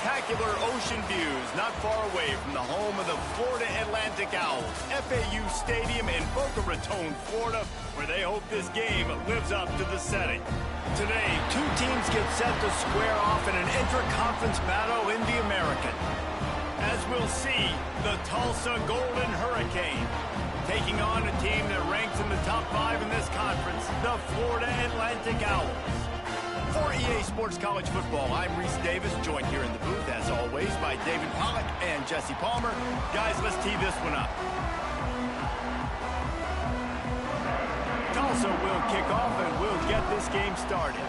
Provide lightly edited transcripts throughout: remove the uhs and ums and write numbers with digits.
spectacular ocean views not far away from the home of the Florida Atlantic Owls, FAU Stadium in Boca Raton, Florida, where they hope this game lives up to the setting. Today, two teams get set to square off in an intra-conference battle in the American. As we'll see, the Tulsa Golden Hurricane taking on a team that ranks in the top 5 in this conference, the Florida Atlantic Owls. For EA Sports College Football, I'm Reese Davis, joined here in the booth, as always, by David Pollack and Jesse Palmer. Guys, let's tee this one up. Tulsa will kick off, and we'll get this game started.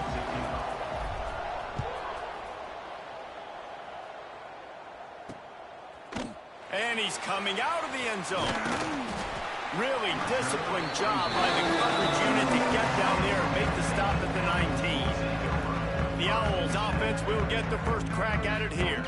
And he's coming out of the end zone. Really disciplined job by the coverage unit to get down there and make the stop at the 19. The Owls offense will get the first crack at it here.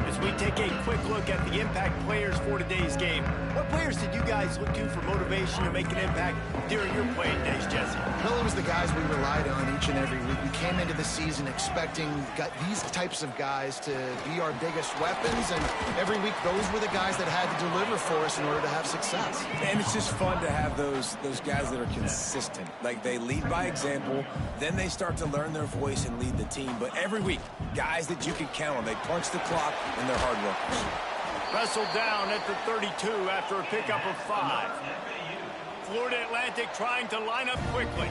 As we take a quick look at the impact players for today's game, what players did you guys look to for motivation to make an impact during your playing days, Jesse? Well, it was the guys we relied on each and every week. We came into the season expecting these types of guys to be our biggest weapons, and every week those were the guys that had to deliver for us in order to have success. And it's just fun to have those guys that are consistent. Like, they lead by example, then they start to learn their voice and lead the team. But every week, guys that you can count on, they punch the clock, and they're hard workers. Wrestled down at the 32 after a pickup of 5. Florida Atlantic trying to line up quickly.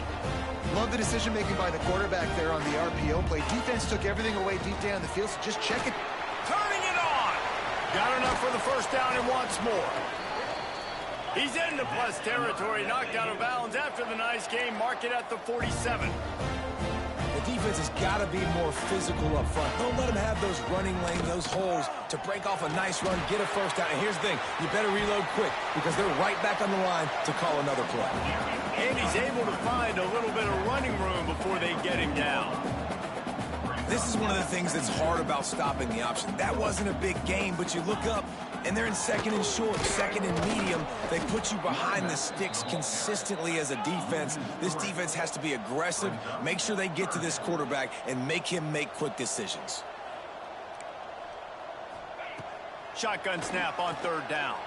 Love the decision-making by the quarterback there on the RPO play. Defense took everything away deep down the field, so just check it. Turning it on. Got enough for the first down and wants more. He's into plus territory, knocked out of bounds after the nice game. Mark it at the 47. The defense has got to be more physical up front. Don't let them have those running lanes, those holes to break off a nice run, get a first down. And here's the thing, you better reload quick because they're right back on the line to call another play. And he's able to find a little bit of running room before they get him down. This is one of the things that's hard about stopping the option. That wasn't a big game, but you look up, and they're in second and short, second and medium. They put you behind the sticks consistently as a defense. This defense has to be aggressive, make sure they get to this quarterback, and make him make quick decisions. Shotgun snap on third down.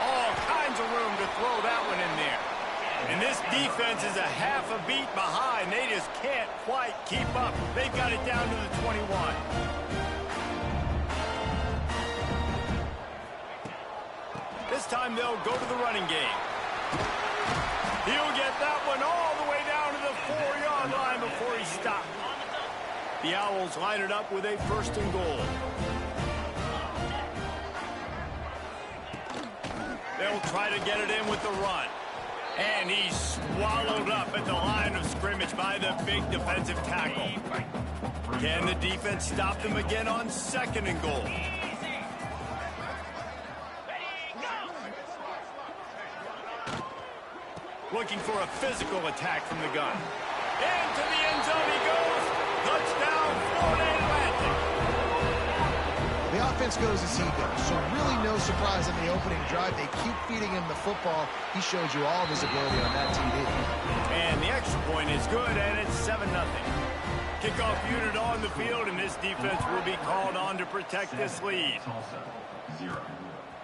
All kinds of room to throw that one in there. And this defense is a half a beat behind. They just can't quite keep up. They've got it down to the 21. This time they'll go to the running game. He'll get that one all the way down to the 4-yard line before he stopped. The Owls line it up with a first and goal. They'll try to get it in with the run. And he's swallowed up at the line of scrimmage by the big defensive tackle. Can the defense stop them again on second and goal? Looking for a physical attack from the gun. Into the end zone he goes. Touchdown, Florida Atlantic. The offense goes as he goes, so really no surprise in the opening drive. They keep feeding him the football. He showed you all of his ability on that TV. And the extra point is good, and it's 7-0. Kickoff unit on the field, and this defense will be called on to protect this lead.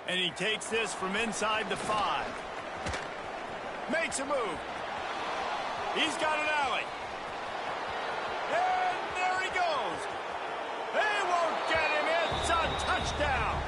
And he takes this from inside the 5. Makes a move. He's got an alley. And there he goes. They won't get him. It's a touchdown.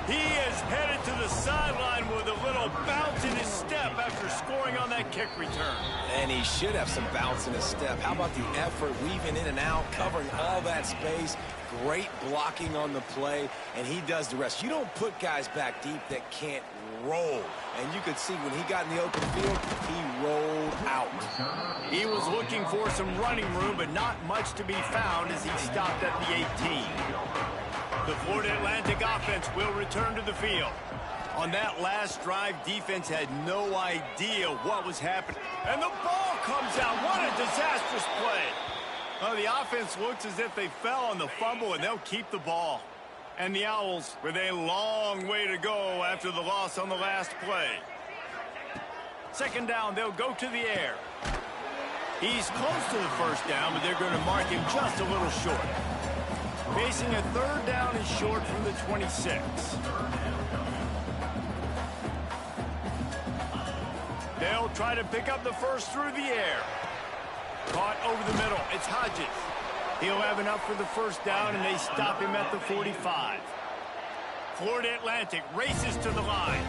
He is headed to the sideline with a little bounce in his step after scoring on that kick return. And he should have some bounce in his step. How about the effort, weaving in and out, covering all that space. Great blocking on the play, and he does the rest. You don't put guys back deep that can't roll. And you could see when he got in the open field, he rolled out. He was looking for some running room, but not much to be found as he stopped at the 18. The Florida Atlantic offense will return to the field. On that last drive, defense had no idea what was happening. And the ball comes out. What a disastrous play. Well, the offense looks as if they fell on the fumble, and they'll keep the ball. And the Owls with a long way to go after the loss on the last play. Second down, they'll go to the air. He's close to the first down, but they're going to mark him just a little short. Facing a 3rd down and short from the 26. They'll try to pick up the first through the air. Caught over the middle. It's Hodges. He'll have enough for the 1st down, and they stop him at the 45. Florida Atlantic races to the line.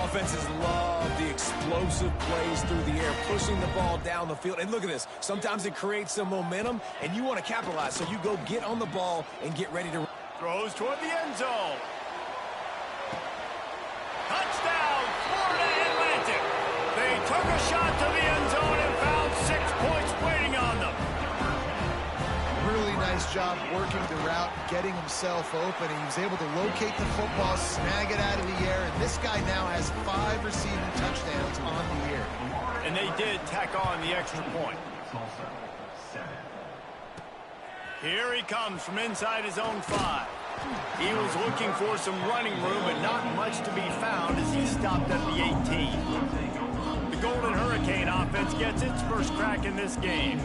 Offenses love the explosive plays through the air, pushing the ball down the field. And look at this. Sometimes it creates some momentum, and you want to capitalize. So you go get on the ball and get ready to... Throws toward the end zone. Touchdown, Florida Atlantic. They took a shot to the end zone and found 6 points waiting on them. Really nice job working the route, getting himself open. He was able to locate the football, snag it out of the air, and this guy now has 5 receiving touchdowns on the year. And they did tack on the extra point. Here he comes from inside his own 5. He was looking for some running room, but not much to be found as he stopped at the 18. The Golden Hurricane offense gets its first crack in this game.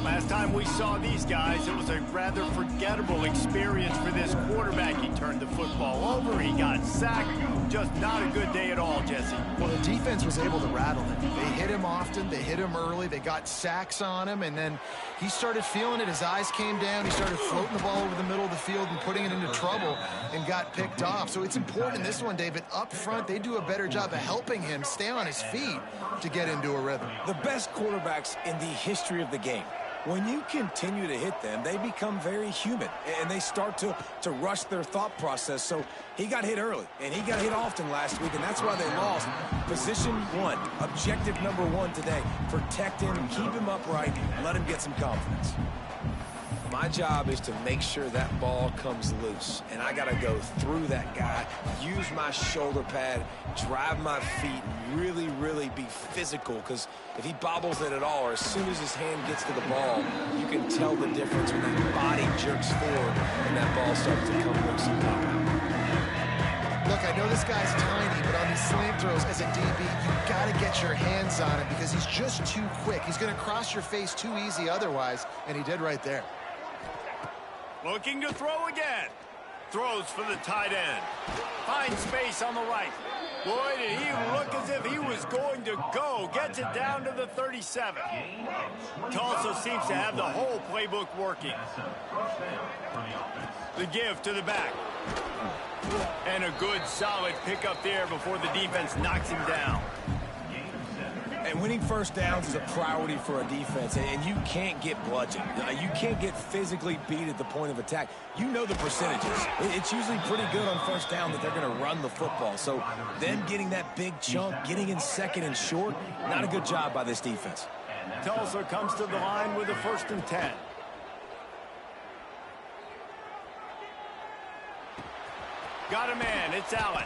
Last time we saw these guys, it was a rather forgettable experience for this quarterback. He turned the football over, he got sacked. Just not a good day at all, Jesse. Well, the defense was able to rattle him. They hit him often, they hit him early, they got sacks on him, and then he started feeling it. His eyes came down, he started floating the ball over the middle of the field and putting it into trouble and got picked off. So it's important in this one, David, up front, they do a better job of helping him stay on his feet to get into a rhythm. The best quarterbacks in the history of the game, when you continue to hit them, they become very human, and they start to rush their thought process. So he got hit early, and he got hit often last week, and that's why they lost. Position 1, objective number 1 today, protect him, keep him upright, let him get some confidence. My job is to make sure that ball comes loose, and I got to go through that guy, use my shoulder pad, drive my feet, really, really be physical, because if he bobbles it at all, or as soon as his hand gets to the ball, you can tell the difference when that body jerks forward and that ball starts to come loose and pop out. Look, I know this guy's tiny, but on these slant throws as a DB, you've got to get your hands on him because he's just too quick. He's going to cross your face too easy otherwise, and he did right there. Looking to throw again. Throws for the tight end. Finds space on the right. Boy, did he look as if he was going to go. Gets it down to the 37. Tulsa seems to have the whole playbook working. The give to the back. And a good, solid pickup there before the defense knocks him down. And winning first downs is a priority for a defense, and you can't get bludgeoned. You can't get physically beat at the point of attack. You know the percentages. It's usually pretty good on first down that they're going to run the football. So them getting that big chunk, getting in 2nd and short, not a good job by this defense. Tulsa comes to the line with a 1st and 10. Got a man. It's Allen.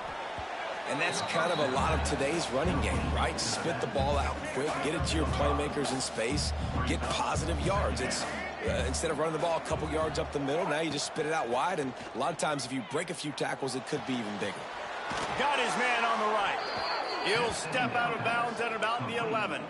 And that's kind of a lot of today's running game, right? Spit the ball out quick, get it to your playmakers in space, get positive yards. It's instead of running the ball a couple yards up the middle, now you just spit it out wide, and a lot of times if you break a few tackles, it could be even bigger. Got his man on the right. He'll step out of bounds at about the 11.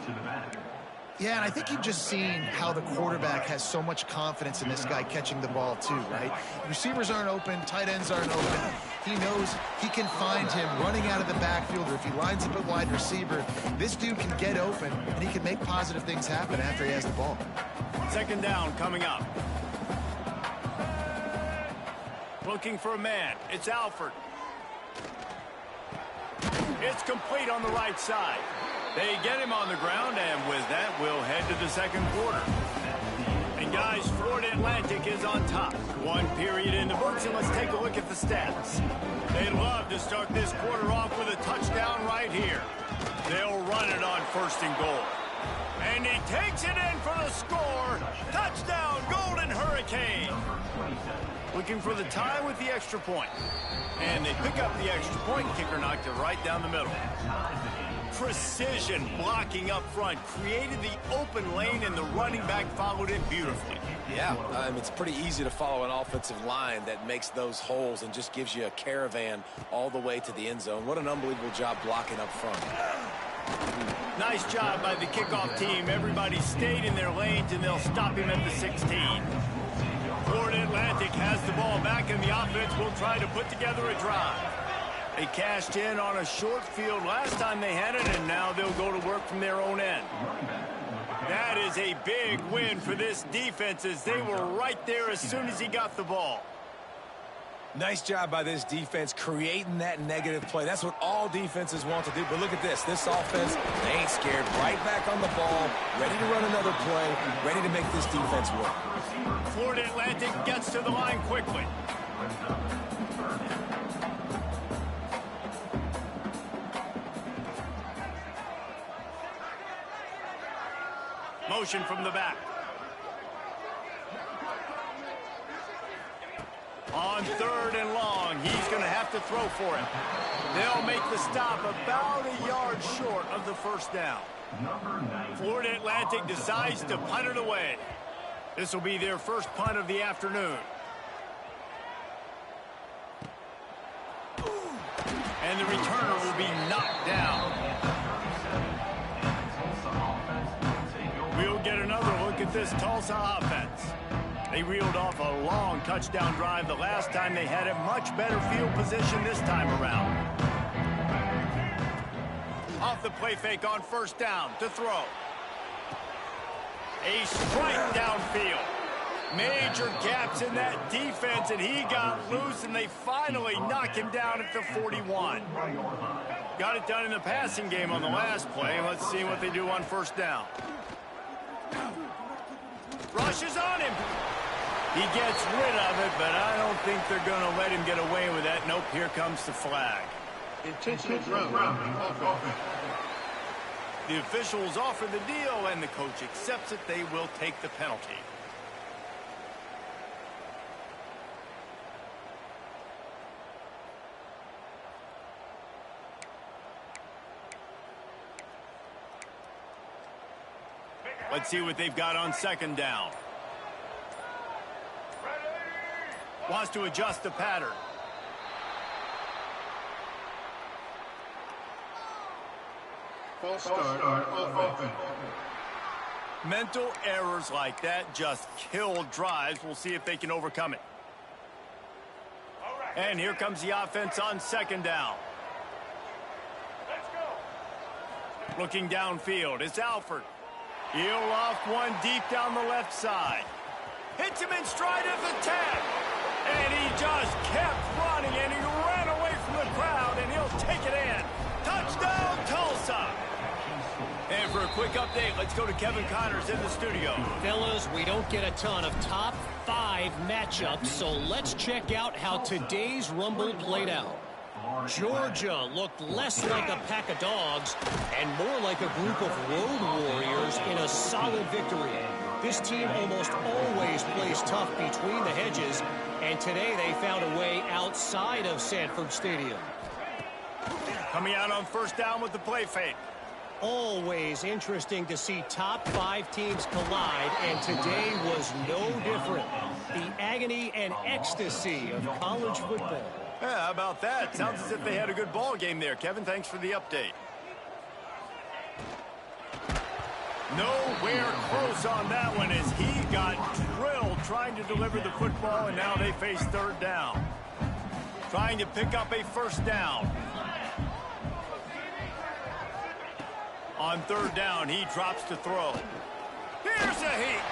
Yeah, and I think you've just seen how the quarterback has so much confidence in this guy catching the ball too, right? Receivers aren't open, tight ends aren't open. He knows he can find him running out of the backfield, or if he lines up at wide receiver, this dude can get open, and he can make positive things happen after he has the ball. 2nd down coming up. Looking for a man. It's Alford. It's complete on the right side. They get him on the ground, and with that, we'll head to the 2nd quarter. And guys, Florida Atlantic is on top. 1 period in the books, and let's take a look at the stats. They'd love to start this quarter off with a touchdown right here. They'll run it on 1st and goal. And he takes it in for the score. Touchdown, Golden Hurricane. Looking for the tie with the extra point. And they pick up the extra point. Kicker knocked it right down the middle. Precision blocking up front created the open lane, and the running back followed it beautifully. Yeah, it's pretty easy to follow an offensive line that makes those holes and just gives you a caravan all the way to the end zone. What an unbelievable job blocking up front. Nice job by the kickoff team. Everybody stayed in their lanes, and they'll stop him at the 16. Florida Atlantic has the ball back, and the offense will try to put together a drive. They cashed in on a short field last time they had it, and now they'll go to work from their own end. That is a big win for this defense, as they were right there as soon as he got the ball. Nice job by this defense creating that negative play. That's what all defenses want to do. But look at this. This offense, they ain't scared. Right back on the ball, ready to run another play, ready to make this defense work. Florida Atlantic gets to the line quickly. Motion from the back. On 3rd and long, he's going to have to throw for it. They'll make the stop about a yard short of the first down. Florida Atlantic decides to punt it away. This will be their first punt of the afternoon. And the returner will be knocked down. We'll get another look at this Tulsa offense. They reeled off a long touchdown drive the last time they had a much better field position this time around. Off the play fake on 1st down to throw. A strike downfield. Major gaps in that defense, and he got loose, and they finally knock him down at the 41. Got it done in the passing game on the last play. Let's see what they do on 1st down. Rushes on him. He gets rid of it, but I don't think they're going to let him get away with that. Nope, here comes the flag. Intentional grounding. The officials offer the deal, and the coach accepts it. They will take the penalty. Let's see what they've got on 2nd down. Wants to adjust the pattern. False start offense. Mental errors like that just kill drives. We'll see if they can overcome it. And here comes the offense on 2nd down. Looking downfield, it's Alford. He'll loft one deep down the left side. Hits him in stride of the 10. And he just kept running, and he ran away from the crowd, and he'll take it in. Touchdown, Tulsa. And for a quick update, let's go to Kevin Connors in the studio. Fellas, we don't get a ton of top 5 matchups, so let's check out how today's Rumble played out. Georgia looked less like a pack of dogs and more like a group of road warriors in a solid victory. This team almost always plays tough between the hedges, and today they found a way outside of Sanford Stadium. Coming out on 1st down with the play fake. Always interesting to see top 5 teams collide, and today was no different. The agony and ecstasy of college football. Yeah, how about that? Sounds as if they had a good ball game there. Kevin, thanks for the update. Nowhere close on that one as he got drilled trying to deliver the football, and now they face 3rd down. Trying to pick up a 1st down. On 3rd down, he drops to throw. Here's a heat.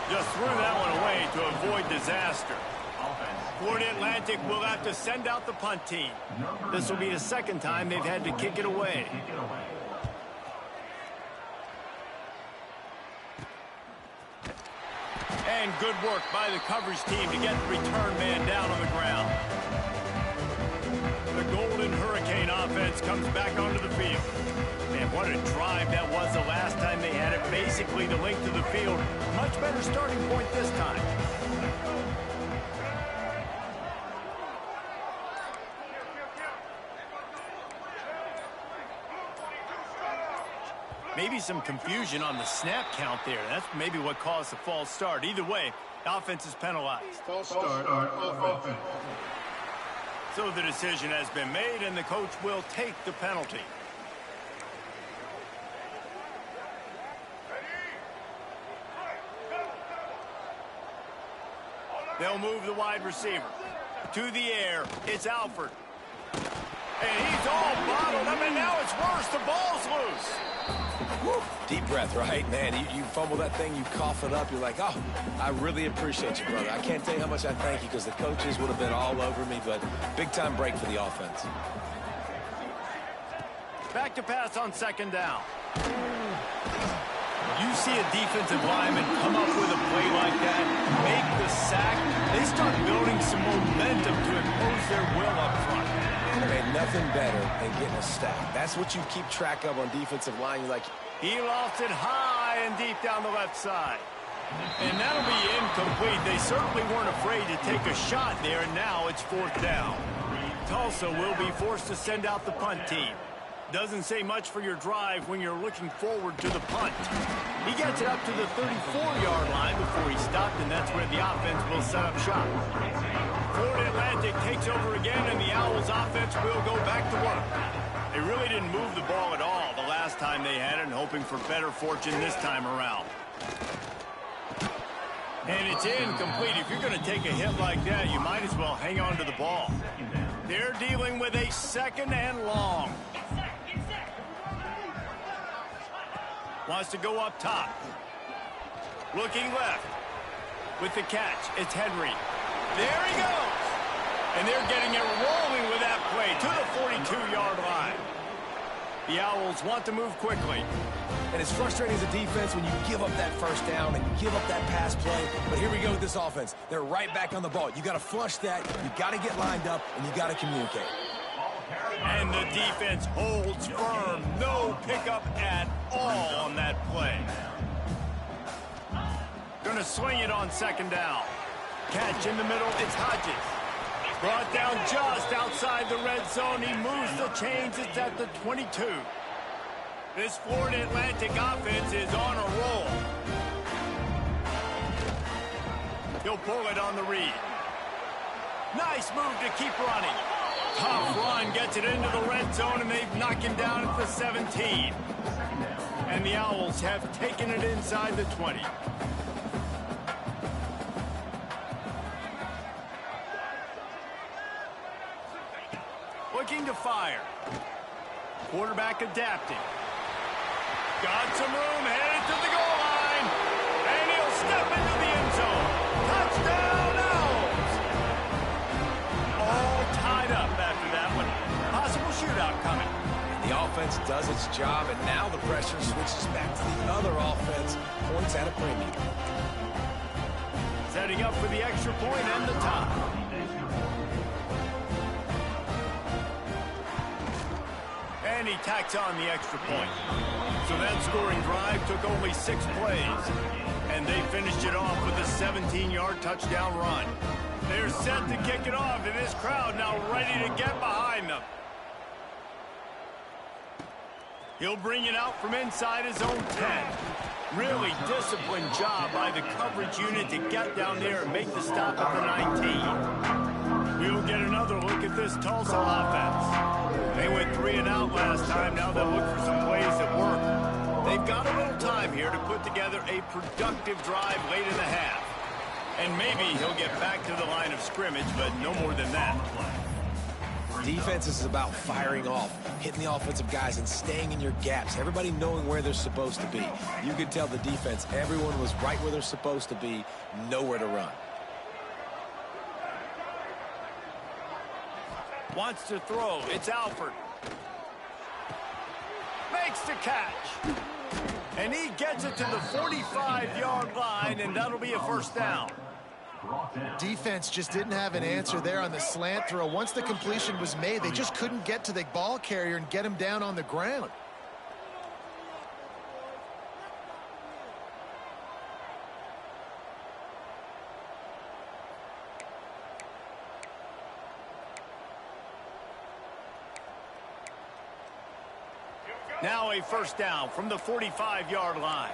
Just threw that one away to avoid disaster. Florida Atlantic will have to send out the punt team. This will be the 2nd time they've had to kick it away. And good work by the coverage team to get the return man down on the ground. The Golden Hurricane offense comes back onto the field. Man, what a drive that was the last time they had it. Basically the length of the field. Much better starting point this time. Maybe some confusion on the snap count there. That's maybe what caused the false start. Either way, the offense is penalized. False start offense. So the decision has been made, and the coach will take the penalty. They'll move the wide receiver. To the air, it's Alford. And he's all bottled up, and now it's worse. The ball's loose. Woo. Deep breath, right? Man, you fumble that thing, you cough it up, you're like, oh, I really appreciate you, brother. I can't tell you how much I thank you because the coaches would have been all over me, but big-time break for the offense. Back to pass on second down. You see a defensive lineman come up with a play like that, make the sack, they start building some momentum to impose their will up front. There ain't nothing better than getting a stack. That's what you keep track of on defensive line. You're like, he lost it high and deep down the left side. And that'll be incomplete. They certainly weren't afraid to take a shot there, and now it's fourth down. Tulsa will be forced to send out the punt team. Doesn't say much for your drive when you're looking forward to the punt. He gets it up to the 34-yard line before he stopped, and that's where the offense will set up shop. Florida Atlantic takes over again, and the Owls offense will go back to work. They really didn't move the ball at all the last time they had it, and hoping for better fortune this time around. And it's incomplete. If you're going to take a hit like that, you might as well hang on to the ball. They're dealing with a second and long. Wants to go up top. Looking left. With the catch, it's Henry. There he goes. And they're getting it rolling with that play to the 42-yard line. The Owls want to move quickly. and it's frustrating as a defense when you give up that first down and you give up that pass play. But here we go with this offense. They're right back on the ball. You got to flush that. You got to get lined up, and you got to communicate. And the defense holds firm. No pickup at all on that play. Going to swing it on second down. Catch in the middle. It's Hodges. Brought down just outside the red zone. He moves the chains. It's at the 22. This Florida Atlantic offense is on a roll. He'll pull it on the read. Nice move to keep running. Tough run gets it into the red zone, and they've knocked him down at the 17. And the Owls have taken it inside the 20. Looking to fire. Quarterback adapting. Got some room, headed to the goal line. And he'll step into the end zone. Touchdown, Owls! All tied up after that one. Possible shootout coming. And the offense does its job, and now the pressure switches back to the other offense. Points at a premium. Setting up for the extra point and the tie. And he tacks on the extra point. So that scoring drive took only 6 plays. And they finished it off with a 17-yard touchdown run. They're set to kick it off, and this crowd now ready to get behind them. He'll bring it out from inside his own 10. Really disciplined job by the coverage unit to get down there and make the stop at the 19. We'll get another look at this Tulsa offense. They went 3 and out last time. Now they'll look for some plays that work. They've got a little time here to put together a productive drive late in the half. And maybe he'll get back to the line of scrimmage, but no more than that. Defense is about firing off, hitting the offensive guys and staying in your gaps. Everybody knowing where they're supposed to be. You could tell the defense, everyone was right where they're supposed to be, nowhere to run. Wants to throw. It's Alford. Makes the catch. And he gets it to the 45-yard line, and that'll be a first down. Defense just didn't have an answer there on the slant throw. Once the completion was made, they just couldn't get to the ball carrier and get him down on the ground. Now a first down from the 45-yard line.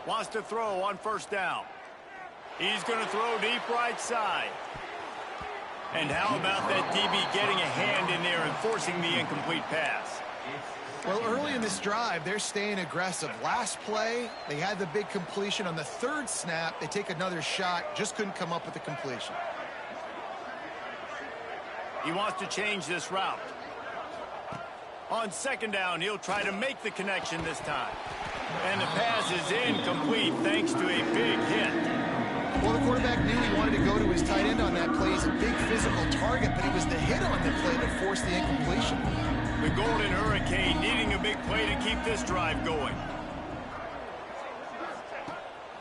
Wants to throw on first down. He's going to throw deep right side. And how about that DB getting a hand in there and forcing the incomplete pass? Well, early in this drive, they're staying aggressive. Last play, they had the big completion. On the third snap, they take another shot, just couldn't come up with the completion. He wants to change this route. On second down, he'll try to make the connection this time. And the pass is incomplete thanks to a big hit. Well, the quarterback knew he wanted to go to his tight end on that play. He's a big physical target, but it was the hit on the play that forced the incompletion. The Golden Hurricane needing a big play to keep this drive going.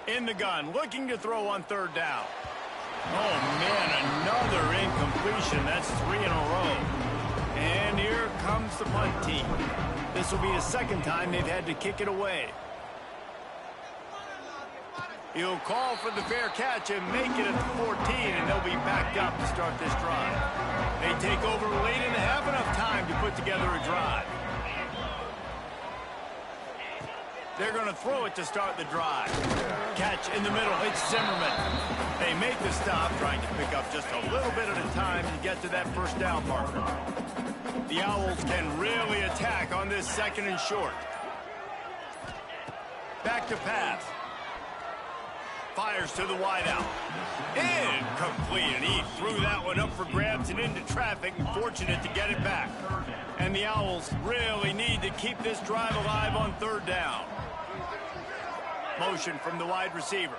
In the gun, looking to throw on third down. Oh, man, another incompletion. That's 3 in a row. And here comes the punt team. This will be the second time they've had to kick it away. He'll call for the fair catch and make it at the 14, and they'll be backed up to start this drive. They take over late and have enough time to put together a drive. They're going to throw it to start the drive. Catch in the middle. It's Zimmerman. They make the stop, trying to pick up just a little bit at a time to get to that first down marker. The Owls can really attack on this second and short. Back to pass. Fires to the wideout. Incomplete, and he threw that one up for grabs and into traffic. Fortunate to get it back. And the Owls really need to keep this drive alive on third down. Motion from the wide receiver.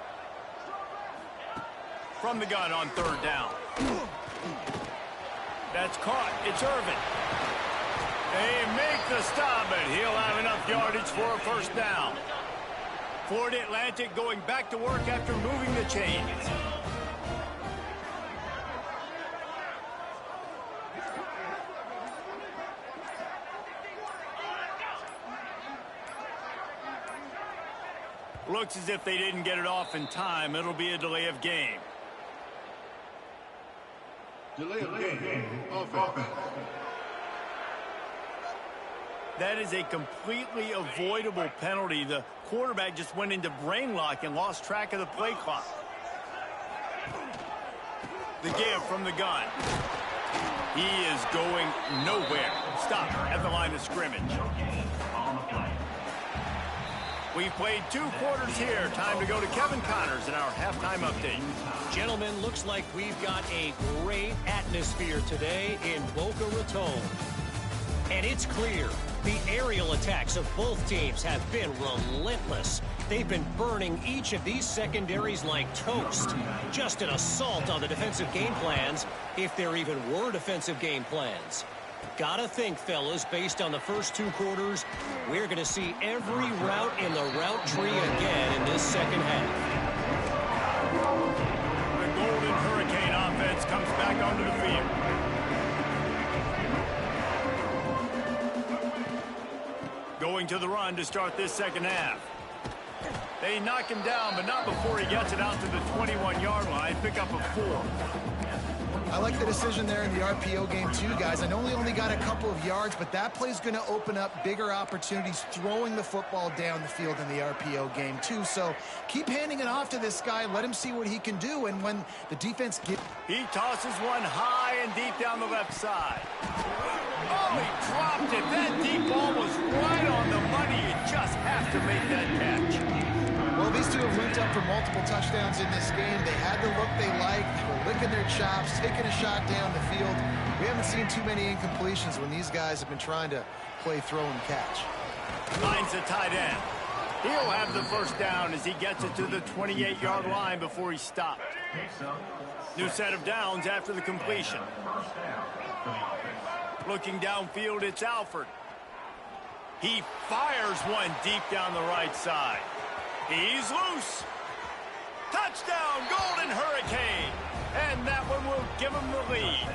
From the gun on third down. That's caught. It's Irvin. They make the stop, and he'll have enough yardage for a first down. Florida Atlantic going back to work after moving the chains. Looks as if they didn't get it off in time. It'll be a delay of game. Delay of game. Offense. That is a completely avoidable penalty. The quarterback just went into brain lock and lost track of the play clock. The give from the gun. He is going nowhere. Stop at the line of scrimmage. We've played 2 quarters here. Time to go to Kevin Connors in our halftime update. Gentlemen, looks like we've got a great atmosphere today in Boca Raton. And it's clear, the aerial attacks of both teams have been relentless. They've been burning each of these secondaries like toast. Just an assault on the defensive game plans, if there even were defensive game plans. Gotta think, fellas, based on the first 2 quarters, we're going to see every route in the route tree again in this second half. The Golden Hurricane offense comes back onto the field. Going to the run to start this second half. They knock him down, but not before he gets it out to the 21-yard line. Pick up a 4. I like the decision there in the RPO game too, guys. I know he only got a couple of yards, but that play's going to open up bigger opportunities throwing the football down the field in the RPO game too. So keep handing it off to this guy. Let him see what he can do. And when the defense gets... He tosses one high and deep down the left side. Oh, he dropped it. That deep ball was right on the money. You just have to make that catch. Well, these two have linked up for multiple touchdowns in this game. They had the look they liked. They were licking their chops, taking a shot down the field. We haven't seen too many incompletions when these guys have been trying to play throw and catch. Finds a tight end. He'll have the first down as he gets it to the 28-yard line before he stopped. New set of downs after the completion. Looking downfield, it's Alford. He fires one deep down the right side. He's loose. Touchdown, Golden Hurricane. And that one will give him the lead.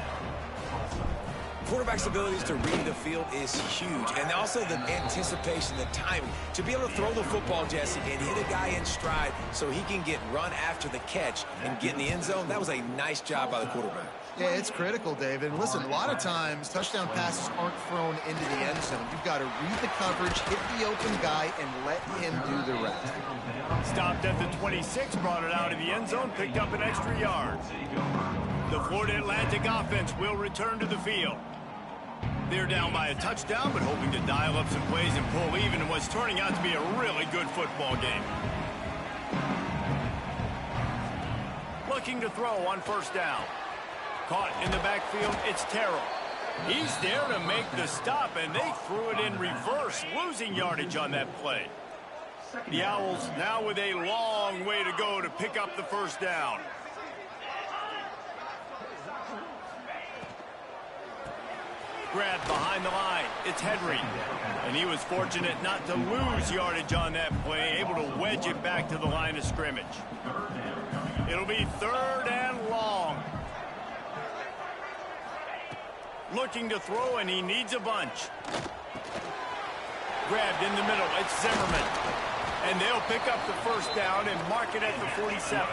Quarterback's abilities to read the field is huge. And also the anticipation, the timing. To be able to throw the football, Jesse, and hit a guy in stride so he can get run after the catch and get in the end zone, that was a nice job by the quarterback. Yeah, it's critical, David. And listen, a lot of times touchdown passes aren't thrown into the end zone. You've got to read the coverage, hit the open guy, and let him do the rest. Stopped at the 26, brought it out of the end zone, picked up an extra yard. The Florida Atlantic offense will return to the field. They're down by a touchdown, but hoping to dial up some plays and pull even in what's turning out to be a really good football game. Looking to throw on first down. Caught in the backfield, it's Terrell. He's there to make the stop, and they threw it in reverse, losing yardage on that play. The Owls now with a long way to go to pick up the first down. Grabbed behind the line. It's Henry. And he was fortunate not to lose yardage on that play, able to wedge it back to the line of scrimmage. It'll be 3rd and long. Looking to throw, and he needs a bunch. Grabbed in the middle. It's Zimmerman. And they'll pick up the first down and mark it at the 47.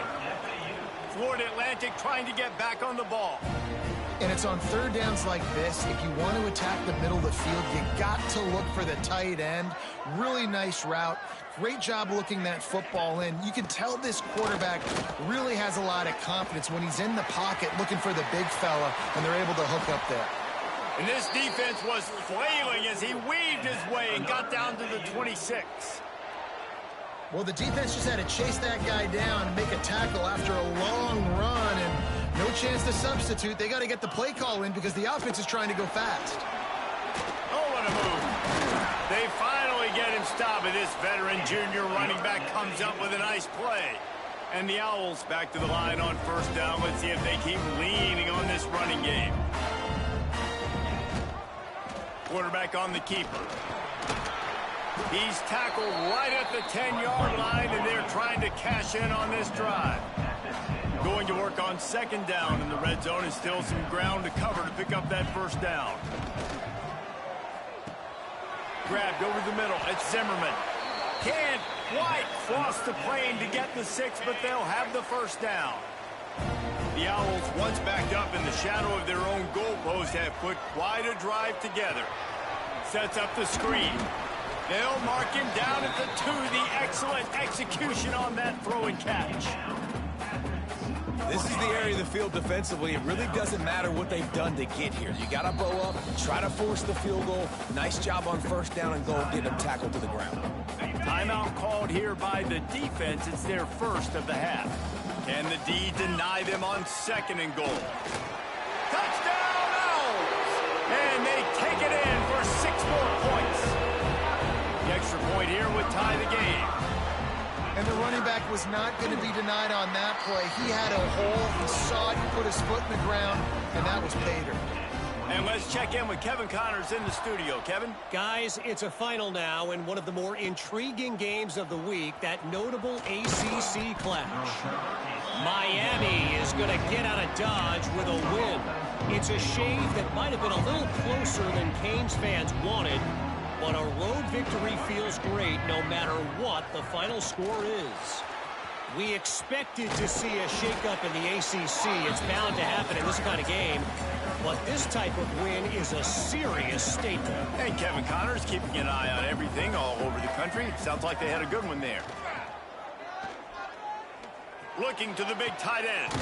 Florida Atlantic trying to get back on the ball. And it's on 3rd downs like this. If you want to attack the middle of the field, you got to look for the tight end. Really nice route. Great job looking that football in. You can tell this quarterback really has a lot of confidence when he's in the pocket looking for the big fella, and they're able to hook up there. And this defense was flailing as he weaved his way and got down to the 26. Well, the defense just had to chase that guy down and make a tackle after a long run, and no chance to substitute. They got to get the play call in because the offense is trying to go fast. Oh, what a move. They finally get him stopped, and this veteran junior running back comes up with a nice play. And the Owls back to the line on first down. Let's see if they keep leaning on this running game. Quarterback on the keeper. He's tackled right at the 10-yard line, and they're trying to cash in on this drive. Going to work on 2nd down in the red zone, and still some ground to cover to pick up that first down. Grabbed over the middle. It's Zimmerman. Can't quite cross the plane to get the 6, but they'll have the first down. The Owls, once backed up in the shadow of their own goalpost, have put quite a drive together. Sets up the screen. They'll mark him down at the 2. The excellent execution on that throw and catch. This is the area of the field defensively. It really doesn't matter what they've done to get here. You got to bow up, try to force the field goal. Nice job on first down and goal, getting them tackled to the ground. Timeout called here by the defense. It's their first of the half. Can the D deny them on 2nd and goal? Touchdown, Owls! And they take it in for 6 more points. The extra point here would tie the game. And the running back was not going to be denied on that play. He had a hole. He saw it. He put his foot in the ground, and that was pay dirt. And let's check in with Kevin Connors in the studio. Kevin? Guys, it's a final now in one of the more intriguing games of the week, that notable ACC clash. Miami is going to get out of Dodge with a win. It's a shave that might have been a little closer than Canes fans wanted, but a road victory feels great no matter what the final score is. We expected to see a shakeup in the ACC. It's bound to happen in this kind of game. But this type of win is a serious statement. Hey, Kevin Connors keeping an eye on everything all over the country. It sounds like they had a good one there. Looking to the big tight end.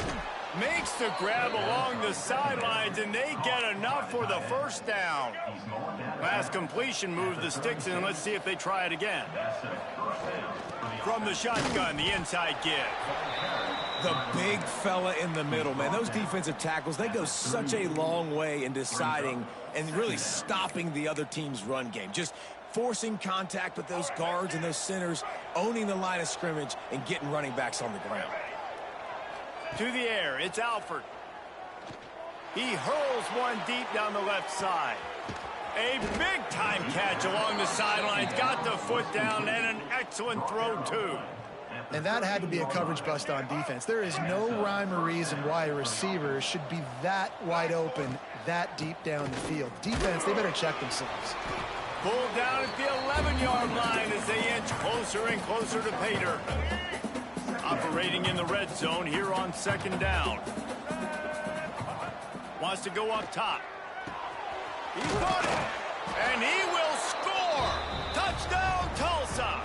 Makes the grab along the sidelines, and they get enough for the first down. Last completion moves the sticks in. Let's see if they try it again. From the shotgun, the inside give. The big fella in the middle, man. Those defensive tackles, they go such a long way in deciding and really stopping the other team's run game. Just forcing contact with those guards and those centers, owning the line of scrimmage, and getting running backs on the ground. To the air, it's Alford. He hurls one deep down the left side. A big-time catch along the sidelines. Got the foot down, and an excellent throw, too. And that had to be a coverage bust on defense. There is no rhyme or reason why a receiver should be that wide open, that deep down the field. Defense, they better check themselves. Pulled down at the 11-yard line as they inch closer and closer to pay dirt. Operating in the red zone here on 2nd down. Wants to go up top. He got it, and he will score. Touchdown, Tulsa.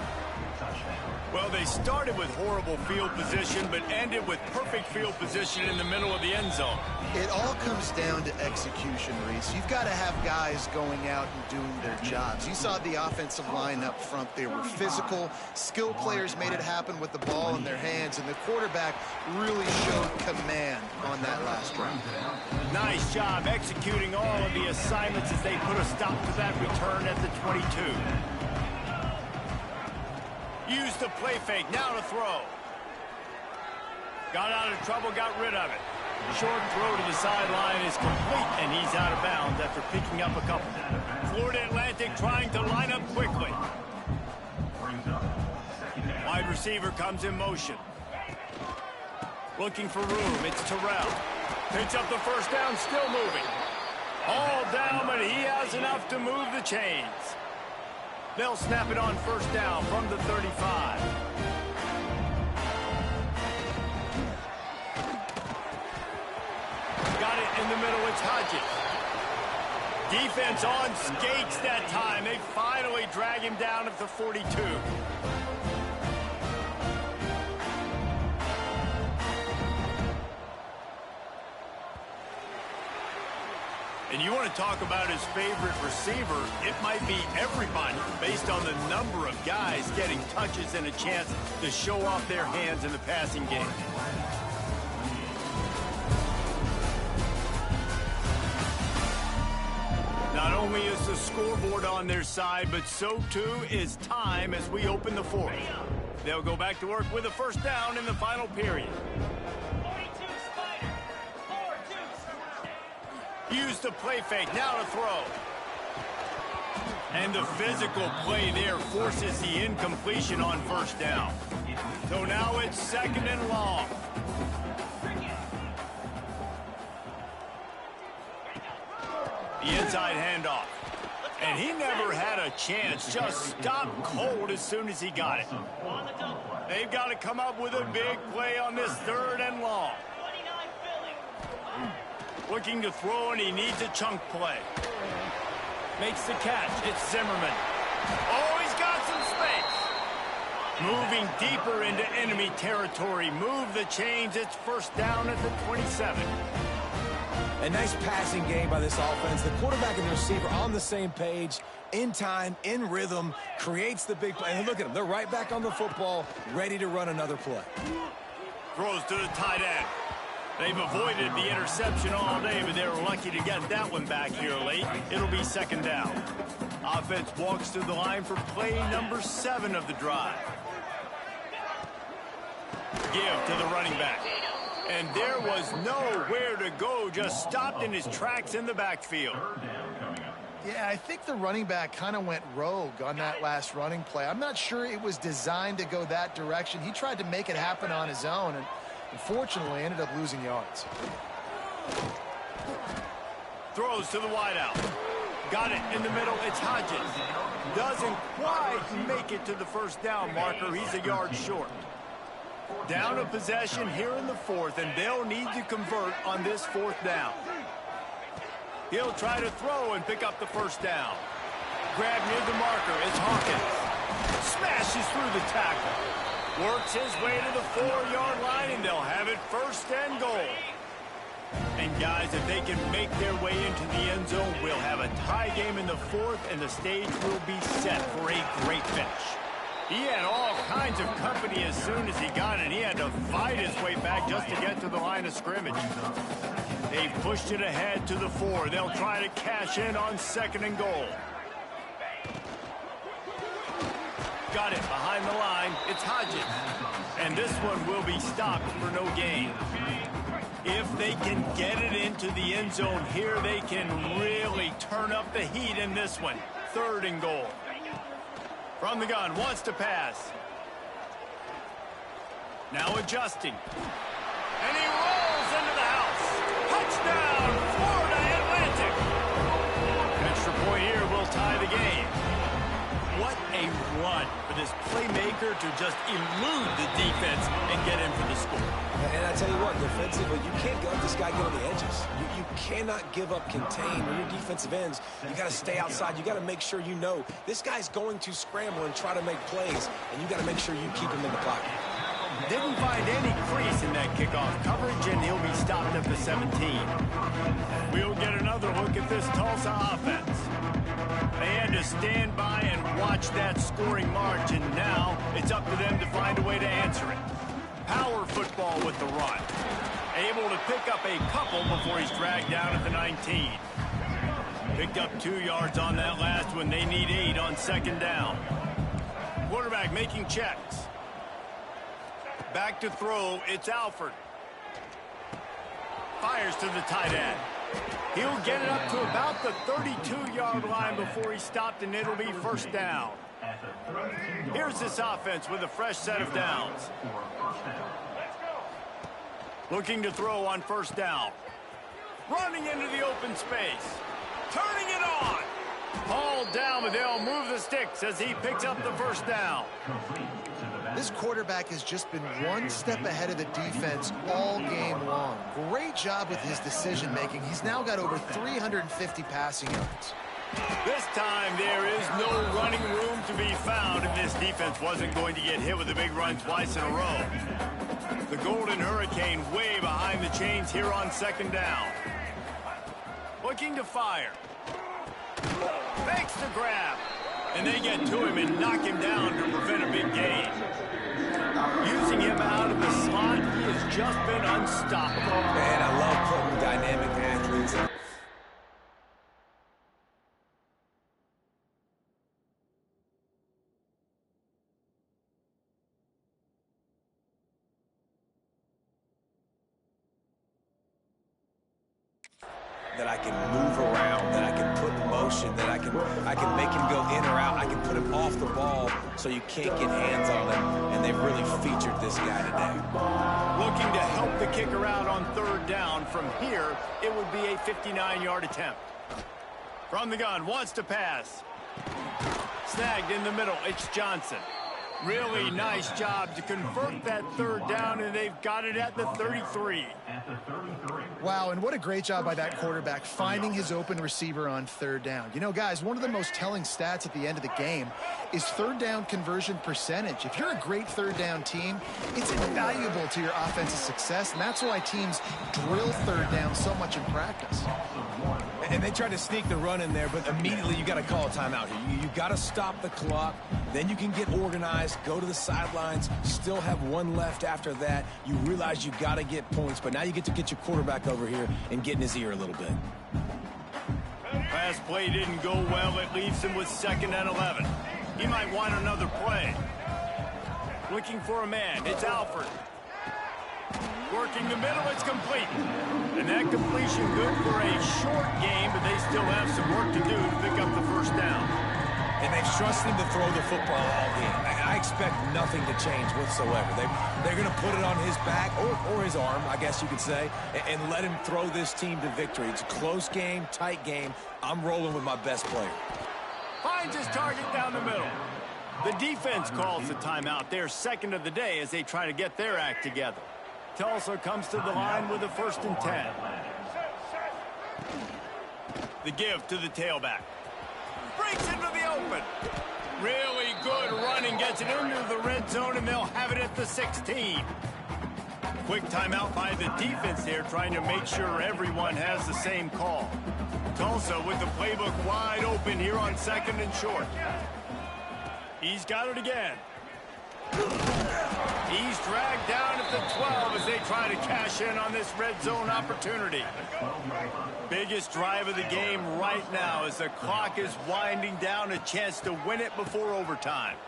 Well, they they started with horrible field position, but ended with perfect field position in the middle of the end zone. It all comes down to execution, Reese. You've got to have guys going out and doing their jobs. You saw the offensive line up front. They were physical. Skill players made it happen with the ball in their hands, and the quarterback really showed command on that last drive. Nice job executing all of the assignments as they put a stop to that return at the 22. Use the play fake, now to throw. Got out of trouble, got rid of it. Short throw to the sideline is complete, and he's out of bounds after picking up a couple. Florida Atlantic trying to line up quickly. Wide receiver comes in motion. Looking for room, it's Terrell. Picks up the first down, still moving. All down, but he has enough to move the chains. They'll snap it on first down from the 35. Got it in the middle, it's Hodges. Defense on skates that time. They finally drag him down at the 42. And you want to talk about his favorite receiver, it might be everybody based on the number of guys getting touches and a chance to show off their hands in the passing game. Not only is the scoreboard on their side, but so too is time as we open the fourth. They'll go back to work with a first down in the final period. Use the play fake, now to throw. And the physical play there forces the incompletion on first down. So now it's second and long. The inside handoff. And he never had a chance, just stopped cold as soon as he got it. They've got to come up with a big play on this third and long. Looking to throw, and he needs a chunk play. Makes the catch. It's Zimmerman. Oh, he's got some space. Moving deeper into enemy territory. Move the chains. It's first down at the 27. A nice passing game by this offense. The quarterback and the receiver on the same page, in time, in rhythm, creates the big play. And look at them. They're right back on the football, ready to run another play. Throws to the tight end. They've avoided the interception all day, but they were lucky to get that one back here late. It'll be second down. Offense walks to the line for play number 7 of the drive. Give to the running back. And there was nowhere to go, just stopped in his tracks in the backfield. Yeah, I think the running back kind of went rogue on that last running play. I'm not sure it was designed to go that direction. He tried to make it happen on his own, and unfortunately ended up losing yards. Throws to the wideout. Got it in the middle. It's Hodges. Doesn't quite make it to the first down marker. He's a yard short. Down a possession here in the fourth, and they'll need to convert on this fourth down. He'll try to throw and pick up the first down. Grab near the marker. It's Hawkins. Smashes through the tackle. Works his way to the 4-yard line, and they'll have it first and goal. And guys, if they can make their way into the end zone, we'll have a tie game in the fourth, and the stage will be set for a great finish. He had all kinds of company as soon as he got it. He had to fight his way back just to get to the line of scrimmage. They pushed it ahead to the 4. They'll try to cash in on second and goal. Got it behind the line. It's Hodges. And this one will be stopped for no gain. If they can get it into the end zone here, they can really turn up the heat in this one. Third and goal. From the gun, wants to pass. Now adjusting. And he rolls into the house. Touchdown, Florida Atlantic. Extra point here will tie the game. What a run for this playmaker to just elude the defense and get in for the score. And I tell you what, smart defensively. You can't let this guy get on the edges. You cannot give up contain when your defensive ends. You got to stay outside. You got to make sure you know this guy's going to scramble and try to make plays, and you got to make sure you keep him in the pocket. Didn't find any crease in that kickoff coverage, and he'll be stopped at the 17. We'll get another look at this Tulsa offense. They had to stand by and watch that scoring march, and now it's up to them to find a way to answer it. Power football with the run. Able to pick up a couple before he's dragged down at the 19. Picked up 2 yards on that last one. They need 8 on second down. Quarterback making checks. Back to throw, it's Alford. Fires to the tight end. He'll get it up to about the 32-yard line before he's stopped, and it'll be first down. Here's this offense with a fresh set of downs. Looking to throw on first down. Running into the open space. Turning it on. Hauled down, but they'll move the sticks as he picks up the first down. This quarterback has just been one step ahead of the defense all game long. Great job with his decision-making. He's now got over 350 passing yards. This time there is no running room to be found if this defense wasn't going to get hit with a big run twice in a row. The Golden Hurricane way behind the chains here on second down. Looking to fire. Fakes the grab. And they get to him and knock him down to prevent a big gain. Using him out of the slot, he has just been unstoppable. Man, I love putting dynamic athletes in. That I can move around, that I can put in motion, that I can make him go in or out. I can put him off the ball so you can't get hands on him, and they've really featured this guy today. Looking to help the kicker out on third down. From here, it would be a 59-yard attempt. From the gun, wants to pass. Snagged in the middle, it's Johnson. Really nice job to convert that third down, and they've got it at the 33. Wow, and what a great job by that quarterback finding his open receiver on third down. You know, guys, one of the most telling stats at the end of the game is third down conversion percentage. If you're a great third down team, it's invaluable to your offensive success, and that's why teams drill third down so much in practice. And they tried to sneak the run in there, but immediately you got to call a timeout here. You got to stop the clock. Then you can get organized, go to the sidelines, still have one left after that. You realize you got to get points, but now you get to get your quarterback over here and get in his ear a little bit. Pass play didn't go well. It leaves him with 2nd and 11. He might want another play. Looking for a man. It's Alford. Working the middle, it's complete. And that completion good for a short game, but they still have some work to do to pick up the first down. And they've trusted him to throw the football all game. I expect nothing to change whatsoever. They're going to put it on his back, or his arm, I guess you could say, and let him throw this team to victory. It's a close game, tight game. I'm rolling with my best player. Finds his target down the middle. The defense calls the timeout. They're second of the day as they try to get their act together. Tulsa comes to the line with a 1st and 10. The give to the tailback. Breaks into the open. Really good running. Gets it into the red zone, and they'll have it at the 16. Quick timeout by the defense there, trying to make sure everyone has the same call. Tulsa with the playbook wide open here on 2nd and short. He's got it again. He's dragged down at the 12 as they try to cash in on this red zone opportunity. Biggest drive of the game right now as the clock is winding down, a chance to win it before overtime.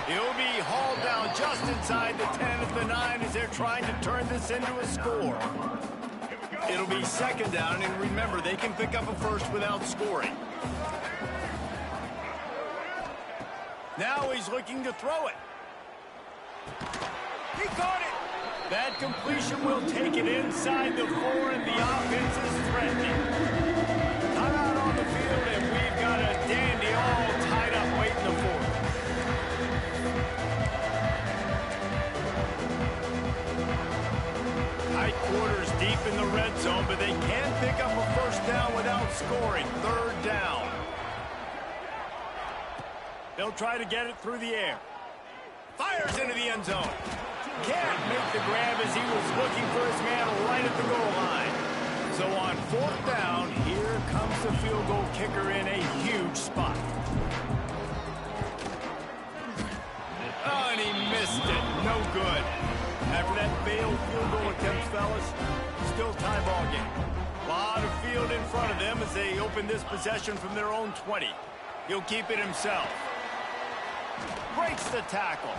He'll be hauled down just inside the 10 of the 9 as they're trying to turn this into a score. It'll be 2nd down, and remember, they can pick up a first without scoring. Now he's looking to throw it. He caught it. That completion will take it inside the 4, and the offense is threatening. Timeout on the field, and we've got a dandy all tied up late in the 4th. deep in the red zone, but they can't pick up a first down without scoring. Third down. They'll try to get it through the air. Fires into the end zone. Can't make the grab as he was looking for his man right at the goal line. So on fourth down, here comes the field goal kicker in a huge spot. Oh, and he missed it. No good. After that failed field goal attempt, fellas, still tie ball game. A lot of field in front of them as they open this possession from their own 20. He'll keep it himself. Breaks the tackle.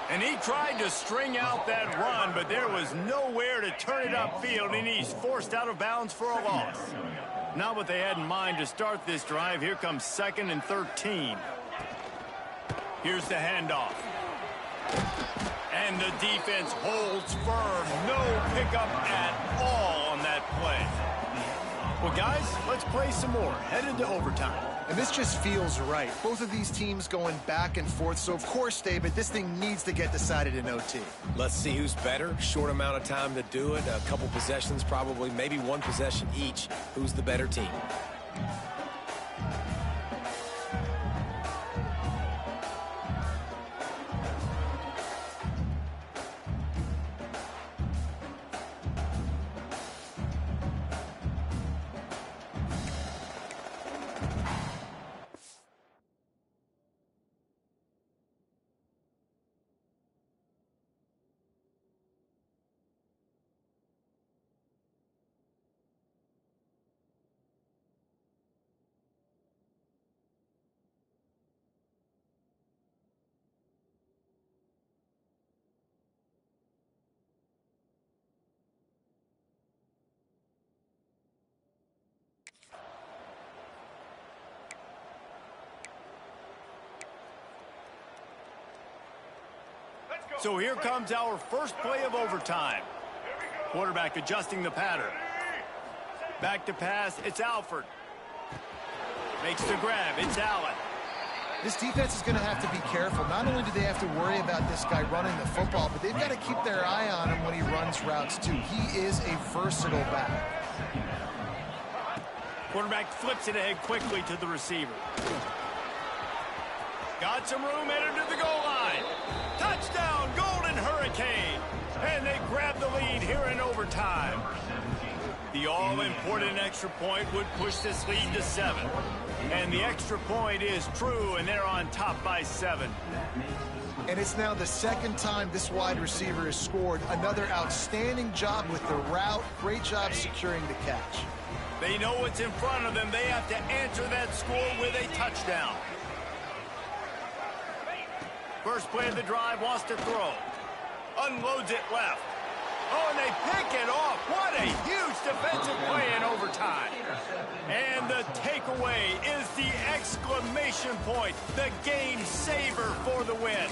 And he tried to string out that run, but there was nowhere to turn it upfield, and he's forced out of bounds for a loss. Not what they had in mind to start this drive. Here comes 2nd and 13. Here's the handoff. And the defense holds firm. No pickup at all on that play. Well, guys, let's play some more. Headed to overtime. And this just feels right. Both of these teams going back and forth. So, of course, David, this thing needs to get decided in OT. Let's see who's better. Short amount of time to do it. A couple possessions, probably maybe one possession each. Who's the better team? So here comes our first play of overtime. Quarterback adjusting the pattern. Back to pass, it's Alford. Makes the grab, it's Allen. This defense is going to have to be careful. Not only do they have to worry about this guy running the football, but they've got to keep their eye on him when he runs routes, too. He is a versatile back. Quarterback flips it ahead quickly to the receiver. Got some room headed to the goal line. Touchdown, Golden Hurricane. And they grab the lead here in overtime. The all-important extra point would push this lead to 7. And the extra point is true, and they're on top by 7. And it's now the second time this wide receiver has scored. Another outstanding job with the route. Great job securing the catch. They know what's in front of them. They have to answer that score with a touchdown. First play of the drive, wants to throw. Unloads it left. Oh, and they pick it off. What a huge defensive play in overtime. And the takeaway is the exclamation point, the game saver for the win.